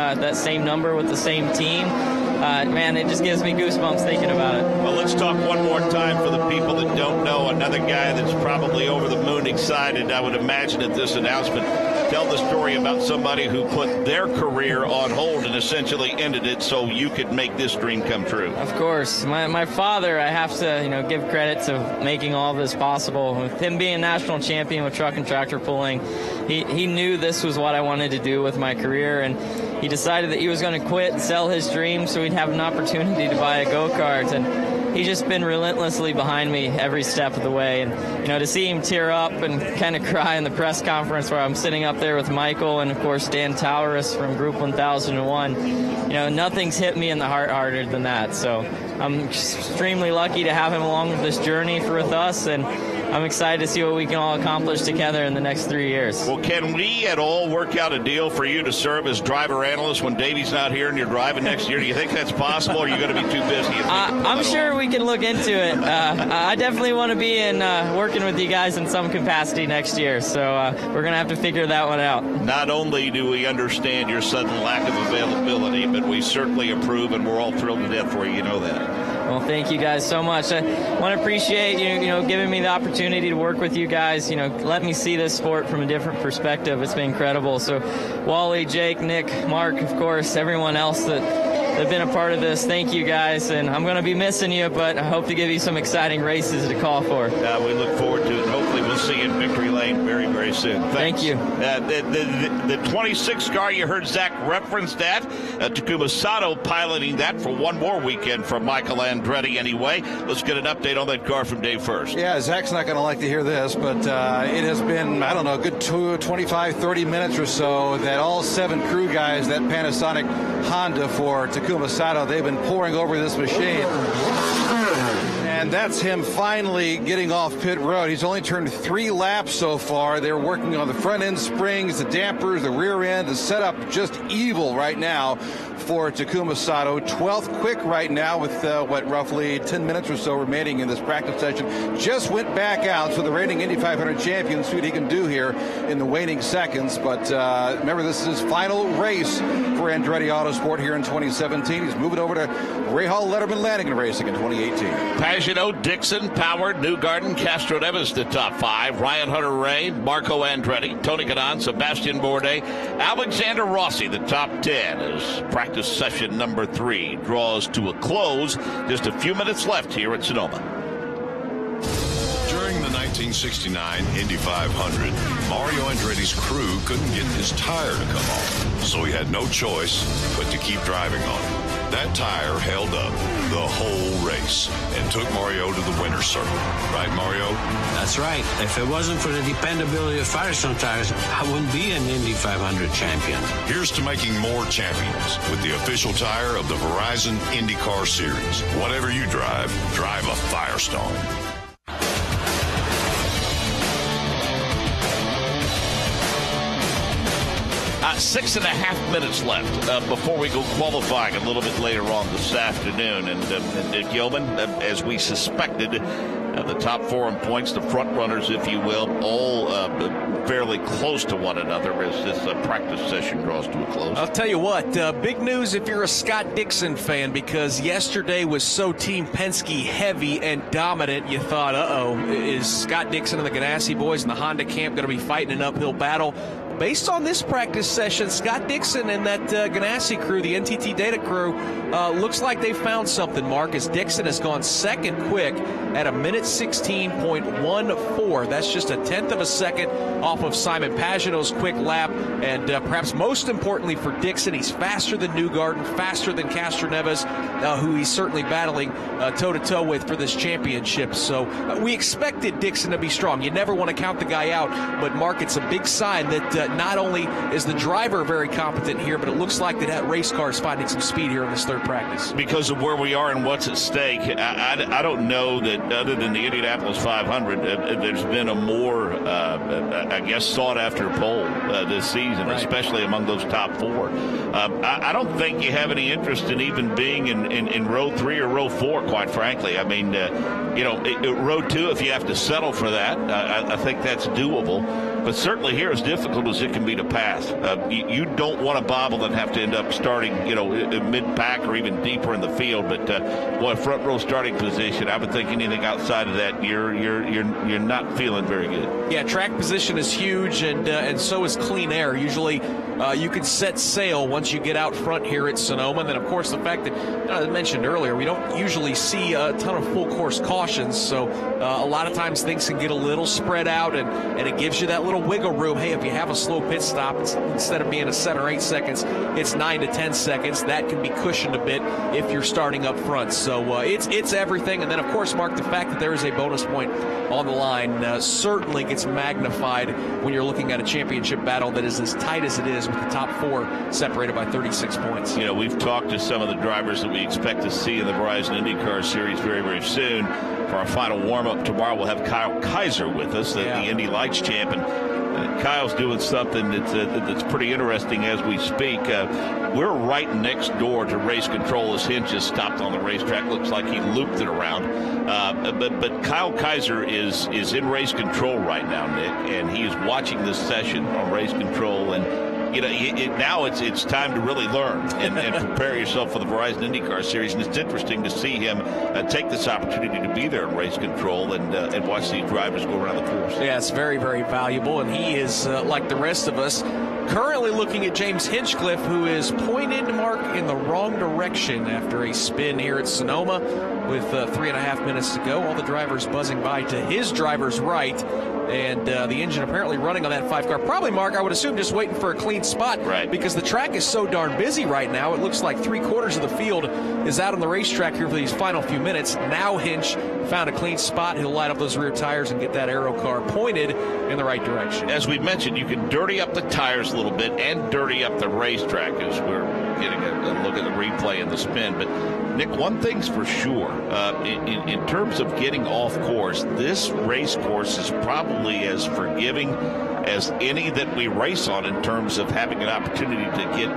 number with the same team, man, it just gives me goosebumps thinking about it. Well, let's talk one more time for the people that don't know. Another guy that's probably over the moon excited, I would imagine, at this announcement. Tell the story about somebody who put their career on hold and essentially ended it so you could make this dream come true. Of course. My father, I have to, give credit to making all this possible. With him being a national champion with truck and tractor pulling, he knew this was what I wanted to do with my career, and he decided that he was going to quit and sell his dream so he'd have an opportunity to buy a go-kart. And he's just been relentlessly behind me every step of the way. And, to see him tear up and kind of cry in the press conference where I'm sitting up there with Michael and, of course, Dan Tauris from Group 1001, nothing's hit me in the heart harder than that. So I'm extremely lucky to have him along this journey with us, and I'm excited to see what we can all accomplish together in the next 3 years. Well, can we at all work out a deal for you to serve as driver analyst when Davey's not here and you're driving next year? Do you think that's possible, or are you going to be too busy? I'm sure we can look into it. I definitely want to be in working with you guys in some capacity next year, so we're going to have to figure that one out. Not only do we understand your sudden lack of availability, but we certainly approve, and we're all thrilled to death for you. You know that. Well, thank you guys so much. I want to appreciate you giving me the opportunity to work with you guys. Let me see this sport from a different perspective. It's been incredible. So, Wally, Jake, Nick, Mark, of course, everyone else that have been a part of this, thank you guys. And I'm going to be missing you, but I hope to give you some exciting races to call for. We look forward to it. Hopefully, we'll see you in victory lane very, very soon. Thanks. Thank you. The 26 car, you heard Zach reference that. Takuma Sato piloting that for one more weekend for Michael Andretti anyway. Let's get an update on that car from Dave first. Yeah, Zach's not going to like to hear this, but it has been, I don't know, a good 25, 30 minutes or so that all 7 crew guys, that Panasonic Honda for Takuma Sato, they've been pouring over this machine. And that's him finally getting off pit road. He's only turned 3 laps so far. They're working on the front end springs, the dampers, the rear end. The setup just evil right now for Takuma Sato. 12th quick right now with, roughly 10 minutes or so remaining in this practice session. Just went back out, so the reigning Indy 500 champion, see what he can do here in the waning seconds. But remember, this is his final race for Andretti Autosport here in 2017. He's moving over to Ray Hall Letterman Lanigan Racing in 2018. Pagano, Dixon, Power, Newgarden, Castro Neves, the top 5. Ryan Hunter-Ray, Marco Andretti, Tony Gaudon, Sebastian Bourdais, Alexander Rossi, the top 10 as practice session number 3 draws to a close. Just a few minutes left here at Sonoma. During the 1969 Indy 500, Mario Andretti's crew couldn't get his tire to come off, so he had no choice but to keep driving on it. That tire held up the whole race and took Mario to the winner's circle. Right, Mario? That's right. If it wasn't for the dependability of Firestone tires, I wouldn't be an Indy 500 champion. Here's to making more champions with the official tire of the Verizon IndyCar Series. Whatever you drive, drive a Firestone. 6.5 minutes left before we go qualifying a little bit later on this afternoon. And Nick Yeoman, as we suspected, the top 4 in points, the front runners, if you will, all fairly close to one another as this practice session draws to a close. I'll tell you what, big news if you're a Scott Dixon fan, because yesterday was so Team Penske heavy and dominant, you thought, is Scott Dixon and the Ganassi boys in the Honda camp going to be fighting an uphill battle? based on this practice session, Scott Dixon and that Ganassi crew, the NTT Data crew, looks like they found something, Mark, as Dixon has gone second quick at a minute 16.14. That's just a tenth of a second off of Simon Pagenaud's quick lap. And perhaps most importantly for Dixon, he's faster than Newgarden, faster than Castroneves, who he's certainly battling toe-to-toe with for this championship. So we expected Dixon to be strong. You never want to count the guy out, but Mark, it's a big sign that not only is the driver very competent here, but it looks like that race car is finding some speed here in this third practice. Because of where we are and what's at stake, I don't know that other than the Indianapolis 500, there's been a more, I guess, sought-after pole this season, right, especially among those top four. I don't think you have any interest in even being in row 3 or row 4, quite frankly. I mean, row 2, if you have to settle for that, I think that's doable. But certainly here, as difficult as it can be to pass, you don't want to bobble and have to end up starting, mid-pack or even deeper in the field. But front row starting position, I would think anything outside of that, you're not feeling very good. Yeah, track position is huge, and so is clean air. Usually, you can set sail once you get out front here at Sonoma. And then, of course, the fact that I mentioned earlier, we don't usually see a ton of full course cautions, so a lot of times things can get a little spread out, and it gives you that little wiggle room. Hey, if you have a slow pit stop, instead of being a 7 or 8 seconds, it's 9 to 10 seconds. That can be cushioned a bit if you're starting up front. So it's everything. And then, of course, Mark, the fact that there is a bonus point on the line certainly gets magnified when you're looking at a championship battle that is as tight as it is, with the top 4 separated by 36 points. We've talked to some of the drivers that we expect to see in the Verizon IndyCar Series very, very soon. For our final warm-up tomorrow, we'll have Kyle Kaiser with us, the Indy Lights champ. And Kyle's doing something that's pretty interesting as we speak. We're right next door to race control as Hinch has stopped on the racetrack. Looks like he looped it around. But Kyle Kaiser is in race control right now, Nick, and he is watching this session on race control. And now it's time to really learn and prepare yourself for the Verizon IndyCar Series. And it's interesting to see him take this opportunity to be there in race control and watch these drivers go around the course. Yeah, it's very, very valuable. And he is, like the rest of us, currently looking at James Hinchcliffe, who is pointed, Mark, in the wrong direction after a spin here at Sonoma with 3.5 minutes to go. All the drivers buzzing by to his driver's right. And the engine apparently running on that 5 car. Probably, Mark, I would assume just waiting for a clean spot. Right. Because the track is so darn busy right now. It looks like 3/4 of the field is out on the racetrack here for these final few minutes. Now Hinch found a clean spot. He'll light up those rear tires and get that aero car pointed in the right direction. As we mentioned, you can dirty up the tires a little bit and dirty up the racetrack as we're getting a look at the replay and the spin. But, Nick, one thing's for sure. In terms of getting off course, this race course is probably as forgiving as any that we race on in terms of having an opportunity to get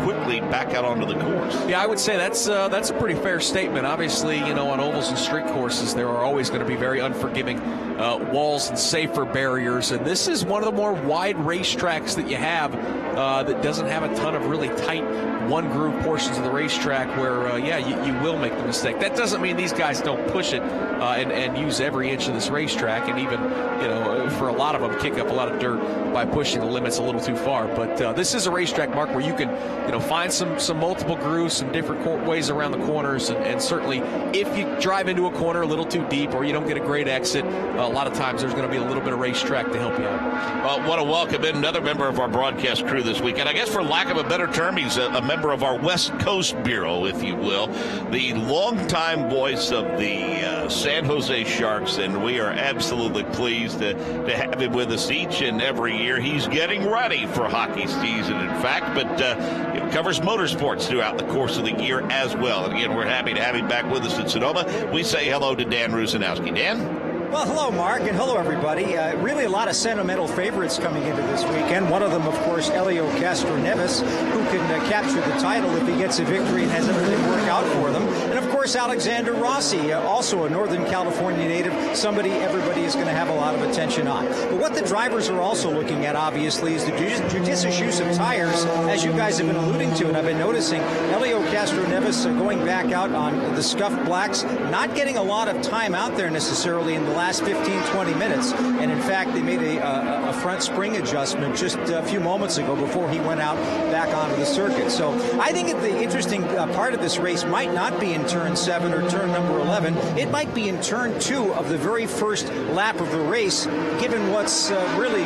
quickly back out onto the course. Yeah, I would say that's a pretty fair statement. Obviously, on ovals and street courses, there are always going to be very unforgiving walls and safer barriers, and this is one of the more wide racetracks that you have that doesn't have a ton of really tight one groove portions of the racetrack where you will make the mistake. That doesn't mean these guys don't push it and use every inch of this racetrack, and even for a lot of them kick up a lot of dirt by pushing the limits a little too far. But this is a racetrack, Mark, where you can find some multiple grooves, some different ways around the corners, and certainly if you drive into a corner a little too deep or you don't get a great exit, a lot of times there's going to be a little bit of racetrack to help you out. Well, want to welcome in another member of our broadcast crew this week, and I guess for lack of a better term, he's a member of our West Coast Bureau, if you will, the longtime voice of the San Jose Sharks, and we are absolutely pleased to have him with us each and every year. He's getting ready for hockey season, in fact, but covers motorsports throughout the course of the year as well. And again, we're happy to have him back with us in Sonoma. We say hello to Dan Rusanowski. Dan? Well, hello, Mark, and hello, everybody. Really a lot of sentimental favorites coming into this weekend. One of them, of course, Helio Castroneves, who can capture the title if he gets a victory and has everything work out for them. And, of course, Alexander Rossi, also a Northern California native, somebody everybody is going to have a lot of attention on. But what the drivers are also looking at, obviously, is the judicious use of tires, as you guys have been alluding to. And I've been noticing Helio Castroneves going back out on the scuffed blacks, not getting a lot of time out there necessarily in the last 15, 20 minutes. And in fact, they made a front spring adjustment just a few moments ago before he went out back onto the circuit. So I think the interesting part of this race might not be in turn 7 or turn number 11. It might be in turn 2 of the very first lap of the race, given what's really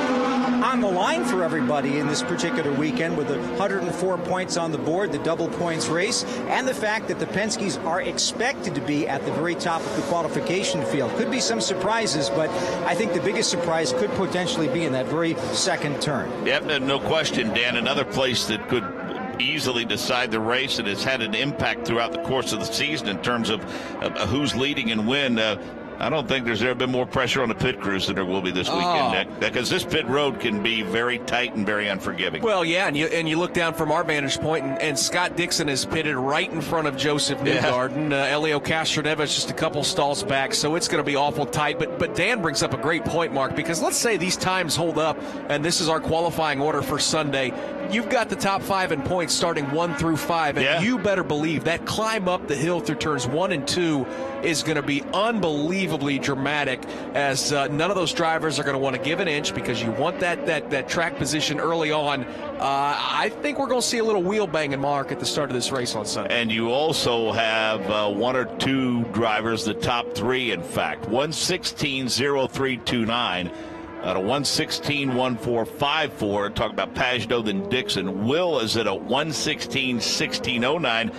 on the line for everybody in this particular weekend, with the 104 points on the board, the double points race, and the fact that the Penskes are expected to be at the very top of the qualification field. Could be some surprises, but I think the biggest surprise could potentially be in that very second turn. Yep, no question, Dan. Another place that could easily decide the race and has had an impact throughout the course of the season in terms of who's leading and when. I don't think there's ever been more pressure on the pit crews than there will be this weekend, Nick, because this pit road can be very tight and very unforgiving. Well, yeah, and you look down from our vantage point, and Scott Dixon is pitted right in front of Joseph Newgarden. Helio Castroneves just a couple stalls back, so it's going to be awful tight. But Dan brings up a great point, Mark, because let's say these times hold up, and this is our qualifying order for Sunday. You've got the top 5 in points starting 1 through 5, and you better believe that climb up the hill through turns 1 and 2 is going to be unbelievably dramatic, as none of those drivers are going to want to give an inch, because you want that track position early on. I think we're going to see a little wheel banging, Mark, at the start of this race on Sunday. And you also have 1 or 2 drivers, the top 3, in fact. 1:16.0329. At a 1:16.1454. Talk about Pagano, then Dixon. Will is at a 1:16.1609.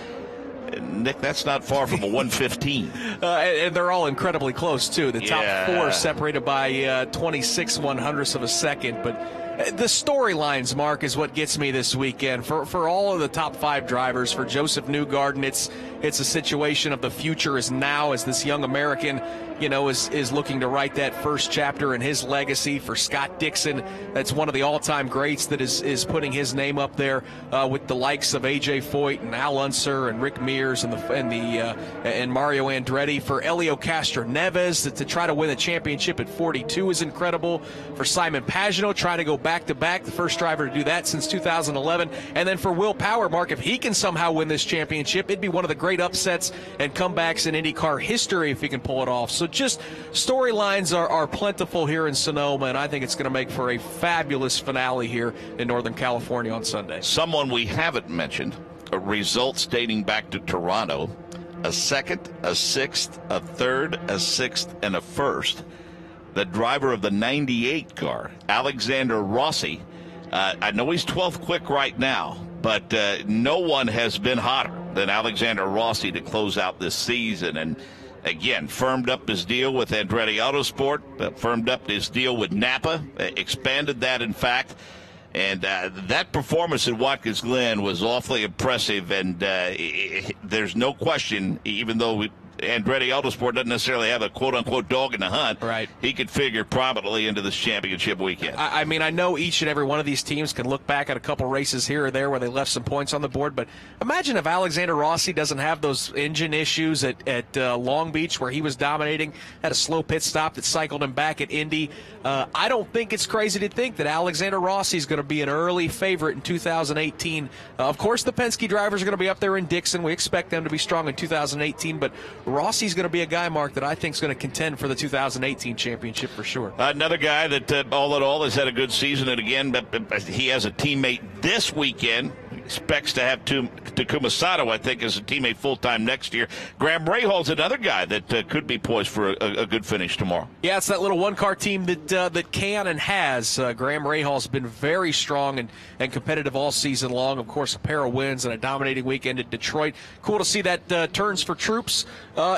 Nick, that's not far from a 1:15. And they're all incredibly close, too. The top 4 separated by 26 100ths of a second. But the storylines, Mark, is what gets me this weekend. For all of the top 5 drivers, for Joseph Newgarden, it's a situation of the future is now, as this young American, is looking to write that first chapter in his legacy. For Scott Dixon, that's one of the all-time greats that is putting his name up there with the likes of A.J. Foyt and Al Unser and Rick Mears and Mario Andretti. For Helio Castroneves to try to win the championship at 42 is incredible. For Simon Pagano, trying to go back-to-back, the first driver to do that since 2011. And then for Will Power, Mark, if he can somehow win this championship, it'd be one of the great upsets and comebacks in IndyCar history if he can pull it off. So just storylines are plentiful here in Sonoma, and I think it's going to make for a fabulous finale here in Northern California on Sunday. Someone we haven't mentioned, results dating back to Toronto, a 2nd, a 6th, a 3rd, a 6th, and a 1st. The driver of the 98 car, Alexander Rossi. I know he's 12th quick right now, but no one has been hotter than Alexander Rossi to close out this season. And again, firmed up his deal with Andretti Autosport, firmed up his deal with Napa, expanded that, in fact. And that performance at Watkins Glen was awfully impressive. And there's no question, even though Andretti Autosport doesn't necessarily have a quote-unquote dog in the hunt, right, he could figure prominently into this championship weekend. I mean, I know each and every one of these teams can look back at a couple races here or there where they left some points on the board, but imagine if Alexander Rossi doesn't have those engine issues at Long Beach where he was dominating, had a slow pit stop that cycled him back at Indy. I don't think it's crazy to think that Alexander Rossi is going to be an early favorite in 2018. Of course, the Penske drivers are going to be up there in Dixon. We expect them to be strong in 2018, but Rossi's going to be a guy, Mark, that I think is going to contend for the 2018 championship for sure. Another guy that, all in all, has had a good season, and again, he has a teammate this weekend. Expects to have Takuma Sato, I think, as a teammate full-time next year. Graham Rahal's another guy that could be poised for a good finish tomorrow. Yeah, it's that little one-car team that can and has. Graham Rahal's been very strong and competitive all season long. Of course, a pair of wins and a dominating weekend at Detroit. Cool to see that Turns for Troops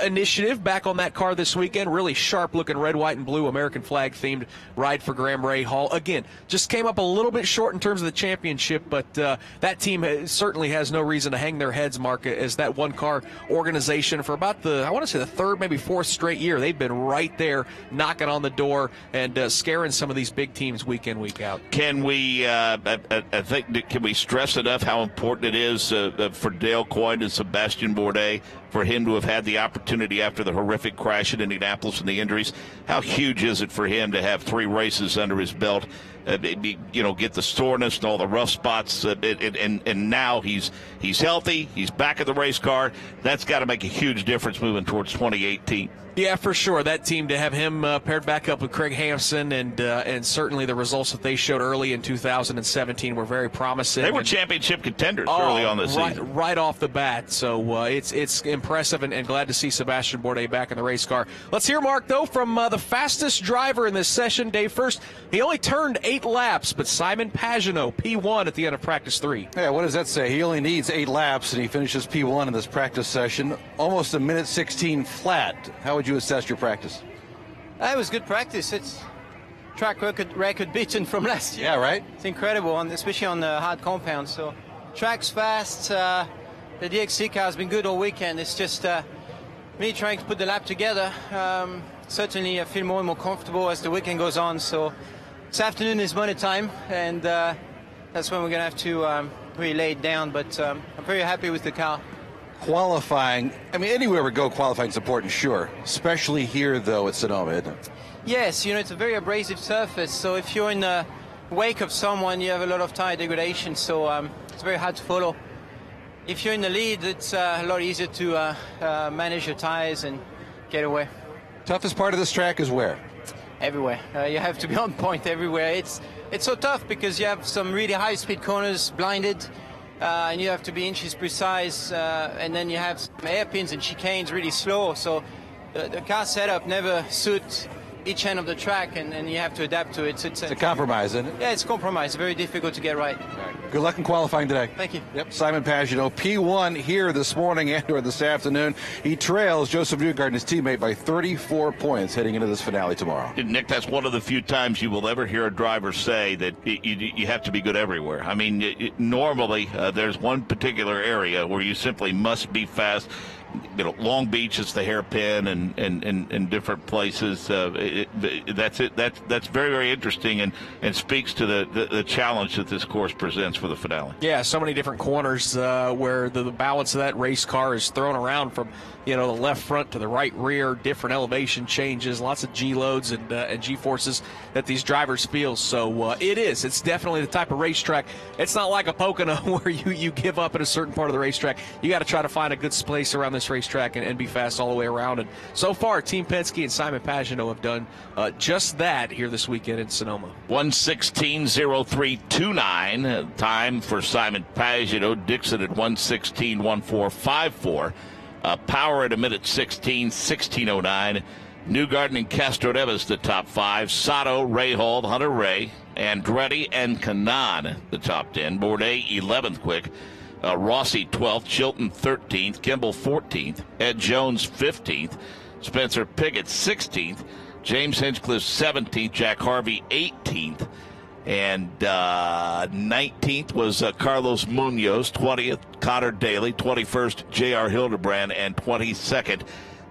initiative back on that car this weekend. Really sharp-looking red, white, and blue American flag-themed ride for Graham Rahal. Again, just came up a little bit short in terms of the championship, but that team certainly has no reason to hang their heads, Mark, as that one-car organization for about the 3rd, maybe 4th straight year. They've been right there knocking on the door and scaring some of these big teams week in, week out. Can we stress enough how important it is for Dale Coyne and Sebastian Bourdais for him to have had the opportunity after the horrific crash in Indianapolis and the injuries. How huge is it for him to have 3 races under his belt, get the soreness and all the rough spots, and now he's healthy, he's back in the race car. That's got to make a huge difference moving towards 2018. Yeah, for sure. That team, to have him paired back up with Craig Hampson, and certainly the results that they showed early in 2017 were very promising. They were championship contenders early on the season. Right off the bat. So it's impressive, and glad to see Sebastian Bourdais back in the race car. Let's hear, Mark, though, from the fastest driver in this session, Dave First. He only turned 8 laps, but Simon Pagenaud, P1 at the end of practice 3. Yeah, what does that say? He only needs 8 laps, and he finishes P1 in this practice session, almost a minute 16 flat. How would you assess your practice? It was good practice. It's track record beaten from last year. Yeah, right? It's incredible, especially on the hard compound. So track's fast. The DXC car has been good all weekend. It's just me trying to put the lap together. Certainly I feel more and more comfortable as the weekend goes on. So this afternoon is money time, and that's when we're going to have to really lay it down. But I'm very happy with the car. Qualifying, I mean, anywhere we go, qualifying is important, sure. Especially here, though, at Sonoma, isn't it? Yes, it's a very abrasive surface. So if you're in the wake of someone, you have a lot of tire degradation. So it's very hard to follow. If you're in the lead, it's a lot easier to manage your tires and get away. Toughest part of this track is where? Everywhere. You have to be on point everywhere. It's so tough because you have some really high-speed corners blinded. And you have to be inches precise, and then you have some hairpins and chicanes really slow, so the car setup never suits each end of the track, and you have to adapt to it. So it's a compromise, isn't it? Yeah, it's a compromise. Very difficult to get right. Good luck in qualifying today. Thank you. Yep, Simon Pagenaud, P1 here this morning and/or this afternoon. He trails Joseph Newgarden, his teammate, by 34 points heading into this finale tomorrow. Nick, that's one of the few times you will ever hear a driver say that you have to be good everywhere. I mean, normally there's one particular area where you simply must be fast. Long Beach is the hairpin, and different places. That's it. That's very, very interesting, and speaks to the challenge that this course presents for the finale. Yeah, so many different corners where the balance of that race car is thrown around from the left front to the right rear, different elevation changes, lots of G loads and G forces that these drivers feel. So it's definitely the type of racetrack. It's not like a Pocono where you give up at a certain part of the racetrack. You got to try to find a good place around this racetrack and be fast all the way around. And so far, Team Penske and Simon Pagenaud have done just that here this weekend in Sonoma. 1:16.0329 time for Simon Pagenaud. Dixon at 1:16.1454. Power at a minute 16:09. Newgarden and Castroneves the top 5. Sato, Rahal, Hunter Ray, Andretti, and Kanaan the top 10. Bourdais 11th quick. Rossi 12th, Chilton 13th, Kimball 14th, Ed Jones 15th, Spencer Pigot 16th, James Hinchcliffe 17th, Jack Harvey 18th, and 19th was Carlos Munoz, 20th Connor Daly, 21st J.R. Hildebrand, and 22nd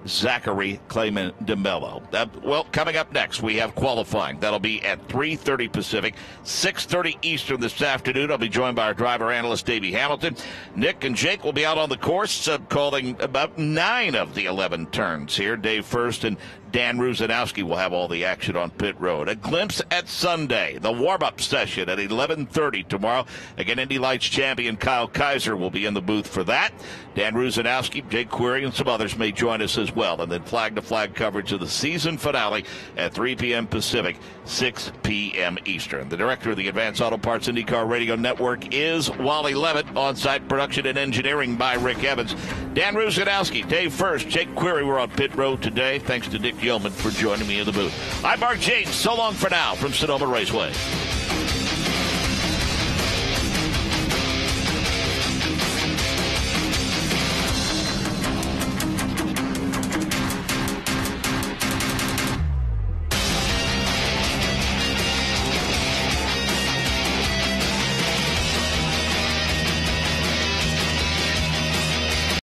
Zachary Clayman DeMello. Well, coming up next, we have qualifying. That'll be at 3:30 Pacific, 6:30 Eastern this afternoon. I'll be joined by our driver analyst, Davey Hamilton. Nick and Jake will be out on the course, calling about 9 of the 11 turns here. Dave First and Dan Rusanowski will have all the action on pit road. A glimpse at Sunday, the warm-up session at 11:30 tomorrow. Again, Indy Lights champion Kyle Kaiser will be in the booth for that. Dan Rusanowski, Jake Query, and some others may join us as well. And then flag-to-flag coverage of the season finale at 3 p.m. Pacific, 6 p.m. Eastern. The director of the Advanced Auto Parts IndyCar Radio Network is Wally Levitt. On-site production and engineering by Rick Evans. Dan Rusanowski, Dave First, Jake Query. We're on pit road today. Thanks to Dick Yeoman for joining me in the booth. I'm Mark James. So long for now from Sonoma Raceway.